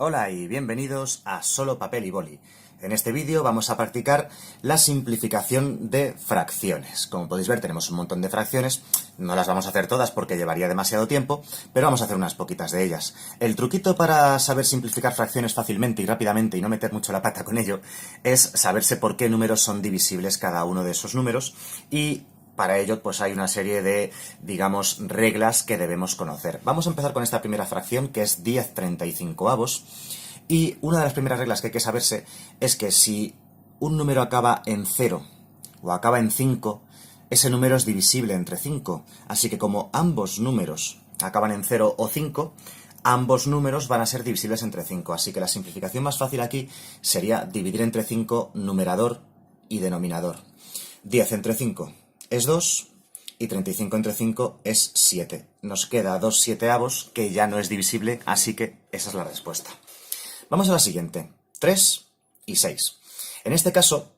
Hola y bienvenidos a Solo Papel y Boli. En este vídeo vamos a practicar la simplificación de fracciones. Como podéis ver, tenemos un montón de fracciones, no las vamos a hacer todas porque llevaría demasiado tiempo, pero vamos a hacer unas poquitas de ellas. El truquito para saber simplificar fracciones fácilmente y rápidamente y no meter mucho la pata con ello es saberse por qué números son divisibles cada uno de esos números y para ello, pues hay una serie de, digamos, reglas que debemos conocer. Vamos a empezar con esta primera fracción, que es 10/35avos. Y una de las primeras reglas que hay que saberse es que si un número acaba en 0 o acaba en 5, ese número es divisible entre 5. Así que como ambos números acaban en 0 o 5, ambos números van a ser divisibles entre 5. Así que la simplificación más fácil aquí sería dividir entre 5 numerador y denominador. 10 entre 5 es 2 y 35 entre 5 es 7. Nos queda 2/7, que ya no es divisible, así que esa es la respuesta. Vamos a la siguiente, 3 y 6. En este caso,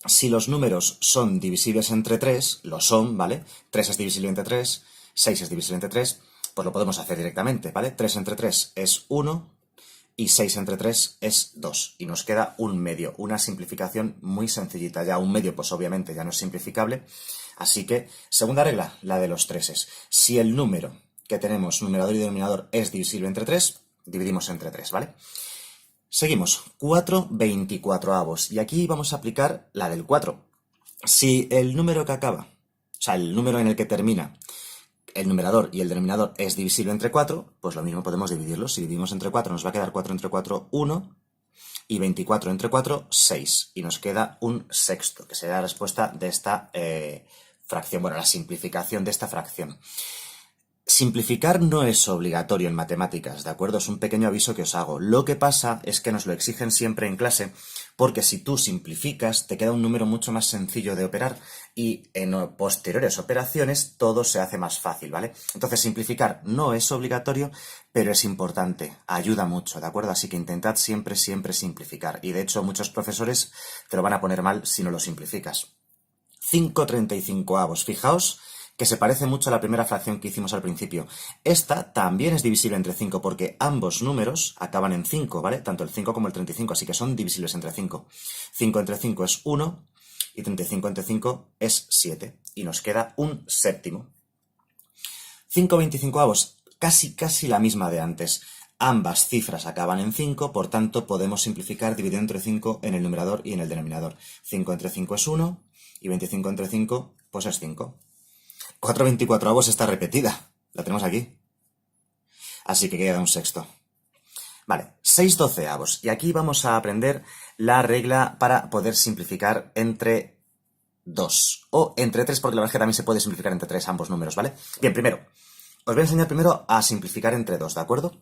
si los números son divisibles entre 3, lo son, ¿vale? 3 es divisible entre 3, 6 es divisible entre 3, pues lo podemos hacer directamente, ¿vale? 3 entre 3 es 1 y 6 entre 3 es 2. Y nos queda un medio, una simplificación muy sencillita. Ya un medio, pues obviamente ya no es simplificable. Así que, segunda regla, la de los treses. Si el número que tenemos, numerador y denominador, es divisible entre 3, dividimos entre 3, ¿vale? Seguimos, 4/24avos. Y aquí vamos a aplicar la del 4. Si el número que acaba, o sea, el número en el que termina el numerador y el denominador es divisible entre 4, pues lo mismo podemos dividirlos. Si dividimos entre 4 nos va a quedar 4 entre 4, 1, y 24 entre 4, 6. Y nos queda un sexto, que será la respuesta de esta fracción, bueno, la simplificación de esta fracción. Simplificar no es obligatorio en matemáticas, ¿de acuerdo? Es un pequeño aviso que os hago. Lo que pasa es que nos lo exigen siempre en clase, porque si tú simplificas, te queda un número mucho más sencillo de operar y en posteriores operaciones todo se hace más fácil, ¿vale? Entonces, simplificar no es obligatorio, pero es importante, ayuda mucho, ¿de acuerdo? Así que intentad siempre, siempre simplificar. Y de hecho, muchos profesores te lo van a poner mal si no lo simplificas. 5/35avos. Fijaos que se parece mucho a la primera fracción que hicimos al principio. Esta también es divisible entre 5 porque ambos números acaban en 5, ¿vale? Tanto el 5 como el 35, así que son divisibles entre 5. 5 entre 5 es 1 y 35 entre 5 es 7. Y nos queda un séptimo. 5/25avos, casi la misma de antes. Ambas cifras acaban en 5, por tanto podemos simplificar dividiendo entre 5 en el numerador y en el denominador. 5 entre 5 es 1 y 25 entre 5 pues es 5. 4/24avos está repetida. La tenemos aquí. Así que queda un sexto. Vale, 6/12avos. Y aquí vamos a aprender la regla para poder simplificar entre 2. O entre 3, porque la verdad es que también se puede simplificar entre 3 ambos números, ¿vale? Bien, primero, os voy a enseñar primero a simplificar entre 2, ¿de acuerdo?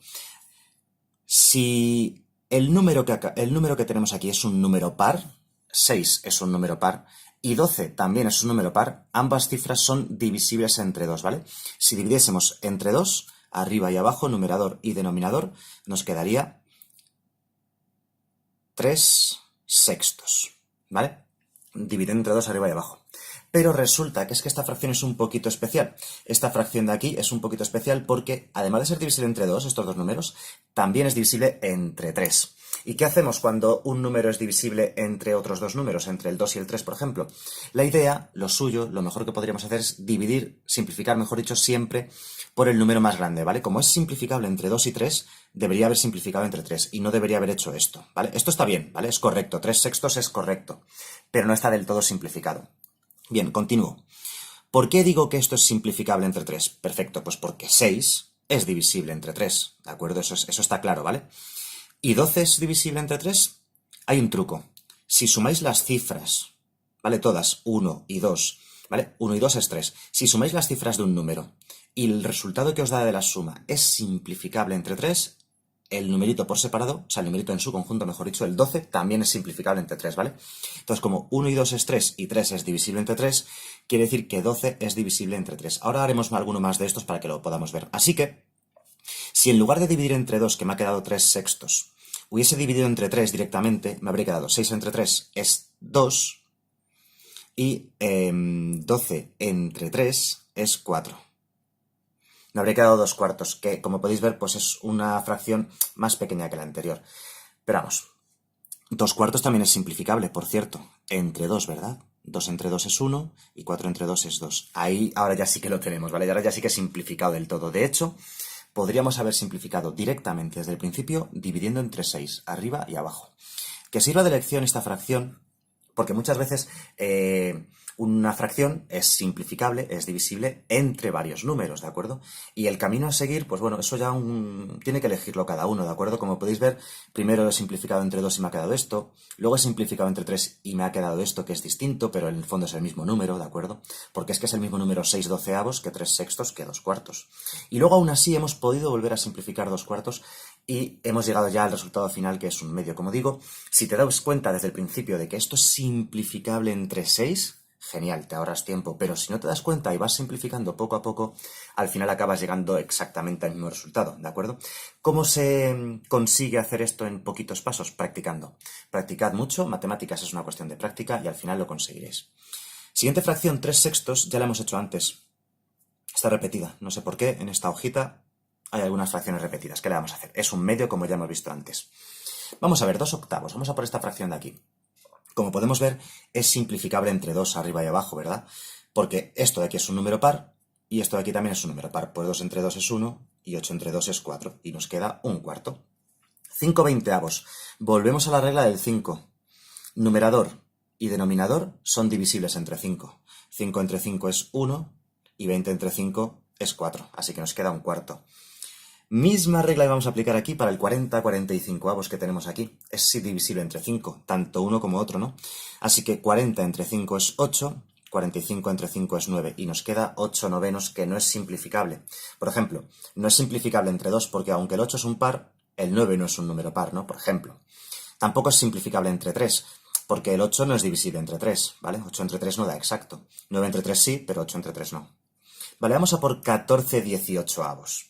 Si el número que tenemos aquí es un número par, 6 es un número par, y 12 también es un número par, ambas cifras son divisibles entre 2, ¿vale? Si dividiésemos entre 2, arriba y abajo, numerador y denominador, nos quedaría 3 sextos, ¿vale? Dividir entre 2 arriba y abajo. Pero resulta que es que esta fracción es un poquito especial. Esta fracción de aquí es un poquito especial porque, además de ser divisible entre 2, estos dos números, también es divisible entre 3. ¿Y qué hacemos cuando un número es divisible entre otros dos números, entre el 2 y el 3, por ejemplo? La idea, lo suyo, lo mejor que podríamos hacer es dividir, simplificar, mejor dicho, siempre por el número más grande, ¿vale? Como es simplificable entre 2 y 3, debería haber simplificado entre 3 y no debería haber hecho esto, ¿vale? Esto está bien, ¿vale? Es correcto, 3 sextos es correcto, pero no está del todo simplificado. Bien, continúo. ¿Por qué digo que esto es simplificable entre 3? Perfecto, pues porque 6 es divisible entre 3, ¿de acuerdo? Eso está claro, ¿vale? ¿Y 12 es divisible entre 3? Hay un truco. Si sumáis las cifras, ¿vale? Todas, 1 y 2, ¿vale? 1 y 2 es 3. Si sumáis las cifras de un número y el resultado que os da de la suma es simplificable entre 3, el numerito por separado, o sea, el numerito en su conjunto, mejor dicho, el 12, también es simplificable entre 3, ¿vale? Entonces, como 1 y 2 es 3 y 3 es divisible entre 3, quiere decir que 12 es divisible entre 3. Ahora haremos alguno más de estos para que lo podamos ver. Así que, si en lugar de dividir entre 2, que me ha quedado 3 sextos, hubiese dividido entre 3 directamente, me habría quedado 6 entre 3 es 2 y 12 entre 3 es 4. Me habría quedado 2 cuartos, que como podéis ver, pues es una fracción más pequeña que la anterior. Pero vamos, 2 cuartos también es simplificable, por cierto, entre 2, ¿verdad? 2 entre 2 es 1 y 4 entre 2 es 2. Ahí ahora ya sí que lo tenemos, ¿vale? Y ahora ya sí que es simplificado del todo. De hecho, podríamos haber simplificado directamente desde el principio dividiendo entre 6, arriba y abajo. Que sirva de lección esta fracción, porque muchas veces una fracción es simplificable, es divisible entre varios números, ¿de acuerdo? Y el camino a seguir, pues bueno, eso ya tiene que elegirlo cada uno, ¿de acuerdo? Como podéis ver, primero he simplificado entre 2 y me ha quedado esto, luego he simplificado entre 3 y me ha quedado esto que es distinto, pero en el fondo es el mismo número, ¿de acuerdo? Porque es que es el mismo número 6 doceavos que 3 sextos que 2 cuartos. Y luego aún así hemos podido volver a simplificar 2 cuartos y hemos llegado ya al resultado final, que es un medio. Como digo, si te das cuenta desde el principio de que esto es simplificable entre 6, genial, te ahorras tiempo, pero si no te das cuenta y vas simplificando poco a poco, al final acabas llegando exactamente al mismo resultado, ¿de acuerdo? ¿Cómo se consigue hacer esto en poquitos pasos? Practicando. Practicad mucho, matemáticas es una cuestión de práctica y al final lo conseguiréis. Siguiente fracción, 3 sextos, ya la hemos hecho antes. Está repetida, no sé por qué, en esta hojita hay algunas fracciones repetidas. ¿Qué le vamos a hacer? Es un medio, como ya hemos visto antes. Vamos a ver, 2 octavos. Vamos a por esta fracción de aquí. Como podemos ver, es simplificable entre 2 arriba y abajo, ¿verdad? Porque esto de aquí es un número par y esto de aquí también es un número par. Pues 2 entre 2 es 1 y 8 entre 2 es 4. Y nos queda un cuarto. 5 veinteavos. Volvemos a la regla del 5. Numerador y denominador son divisibles entre 5. 5 entre 5 es 1 y 20 entre 5 es 4. Así que nos queda un cuarto. Misma regla que vamos a aplicar aquí para el 40-45avos que tenemos aquí. Es divisible entre 5, tanto uno como otro, ¿no? Así que 40 entre 5 es 8, 45 entre 5 es 9 y nos queda 8 novenos, que no es simplificable. Por ejemplo, no es simplificable entre 2 porque aunque el 8 es un par, el 9 no es un número par, ¿no? Por ejemplo. Tampoco es simplificable entre 3 porque el 8 no es divisible entre 3, ¿vale? 8 entre 3 no da exacto. 9 entre 3 sí, pero 8 entre 3 no. Vale, vamos a por 14/18avos.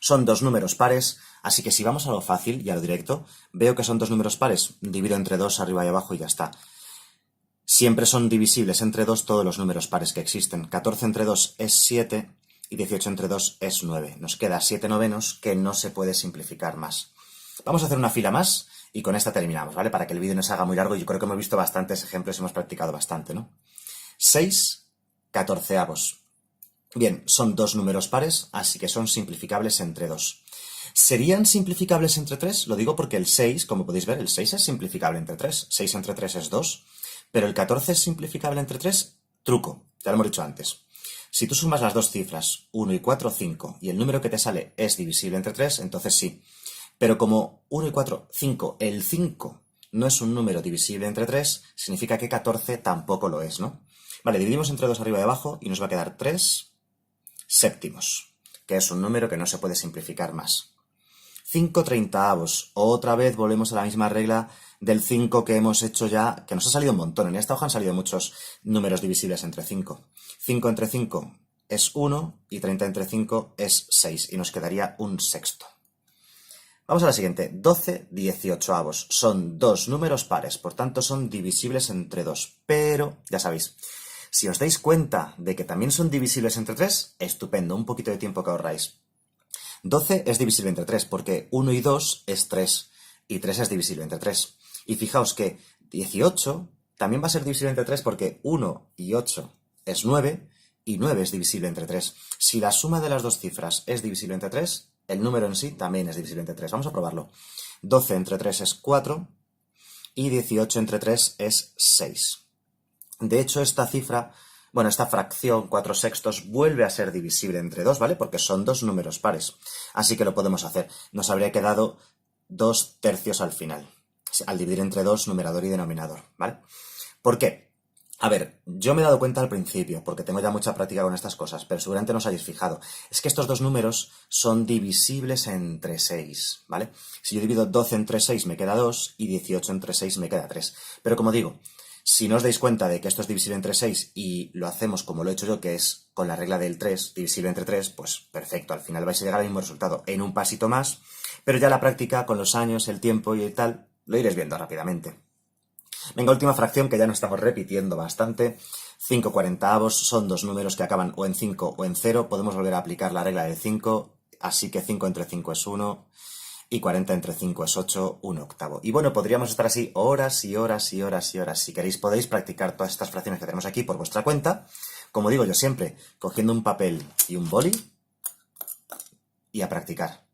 Son dos números pares, así que si vamos a lo fácil y a lo directo, veo que son dos números pares, divido entre 2 arriba y abajo y ya está. Siempre son divisibles entre 2 todos los números pares que existen. 14 entre 2 es 7 y 18 entre 2 es 9. Nos queda 7 novenos que no se puede simplificar más. Vamos a hacer una fila más y con esta terminamos, ¿vale? Para que el vídeo no se haga muy largo. Yo creo que hemos visto bastantes ejemplos y hemos practicado bastante, ¿no? 6 catorceavos. Bien, son dos números pares, así que son simplificables entre 2. ¿Serían simplificables entre 3? Lo digo porque el 6, como podéis ver, el 6 es simplificable entre 3. 6 entre 3 es 2. Pero el 14 es simplificable entre 3. Truco, ya lo hemos dicho antes. Si tú sumas las dos cifras, 1 y 4, 5, y el número que te sale es divisible entre 3, entonces sí. Pero como 1 y 4, 5, el 5 no es un número divisible entre 3, significa que 14 tampoco lo es, ¿no? Vale, dividimos entre 2 arriba y abajo y nos va a quedar 3 séptimos, que es un número que no se puede simplificar más. 5 treintaavos. Otra vez volvemos a la misma regla del 5 que hemos hecho ya, que nos ha salido un montón. En esta hoja han salido muchos números divisibles entre 5. 5 entre 5 es 1 y 30 entre 5 es 6 y nos quedaría un sexto. Vamos a la siguiente. 12/18avos. Son dos números pares, por tanto son divisibles entre 2. Pero, ya sabéis, si os dais cuenta de que también son divisibles entre 3, estupendo, un poquito de tiempo que ahorráis. 12 es divisible entre 3 porque 1 y 2 es 3 y 3 es divisible entre 3. Y fijaos que 18 también va a ser divisible entre 3 porque 1 y 8 es 9 y 9 es divisible entre 3. Si la suma de las dos cifras es divisible entre 3, el número en sí también es divisible entre 3. Vamos a probarlo. 12 entre 3 es 4 y 18 entre 3 es 6. De hecho, esta cifra, bueno, esta fracción 4 sextos vuelve a ser divisible entre 2, ¿vale? Porque son dos números pares. Así que lo podemos hacer. Nos habría quedado 2 tercios al final, al dividir entre 2 numerador y denominador, ¿vale? ¿Por qué? A ver, yo me he dado cuenta al principio, porque tengo ya mucha práctica con estas cosas, pero seguramente no os hayáis fijado. Es que estos dos números son divisibles entre 6, ¿vale? Si yo divido 12 entre 6 me queda 2 y 18 entre 6 me queda 3. Pero como digo, si no os dais cuenta de que esto es divisible entre 6 y lo hacemos como lo he hecho yo, que es con la regla del 3, divisible entre 3, pues perfecto, al final vais a llegar al mismo resultado en un pasito más, pero ya la práctica, con los años, el tiempo y tal, lo iréis viendo rápidamente. Venga, última fracción que ya nos estamos repitiendo bastante. 5/40 son dos números que acaban o en 5 o en 0. Podemos volver a aplicar la regla de 5, así que 5 entre 5 es 1 y 40 entre 5 es 8, 1/8. Y bueno, podríamos estar así horas y horas y horas y horas. Si queréis podéis practicar todas estas fracciones que tenemos aquí por vuestra cuenta. Como digo yo siempre, cogiendo un papel y un boli y a practicar.